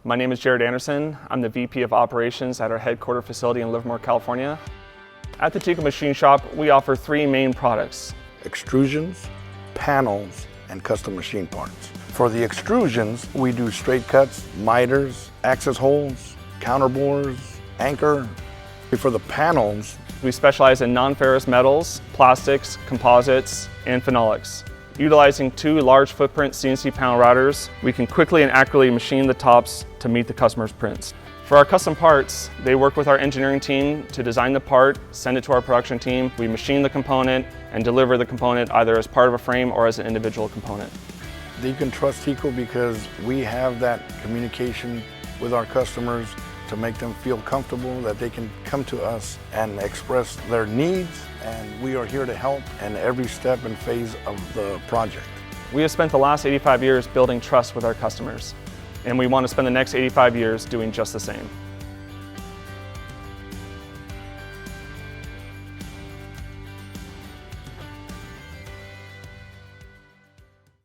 My name is Jared Anderson. I'm the VP of Operations at our headquarter facility in Livermore, California. At the TECO Machine Shop, we offer three main products: extrusions, panels, and custom machine parts. For the extrusions, we do straight cuts, miters, access holes, counterbores, anchor. For the panels, we specialize in non-ferrous metals, plastics, composites, and phenolics. Utilizing two large footprint CNC panel routers, we can quickly and accurately machine the tops to meet the customer's prints. For our custom parts, they work with our engineering team to design the part, send it to our production team. We machine the component and deliver the component either as part of a frame or as an individual component. You can trust TECO because we have that communication with our customers to make them feel comfortable that they can come to us and express their needs, and we are here to help in every step and phase of the project. We have spent the last 85 years building trust with our customers, and we want to spend the next 85 years doing just the same.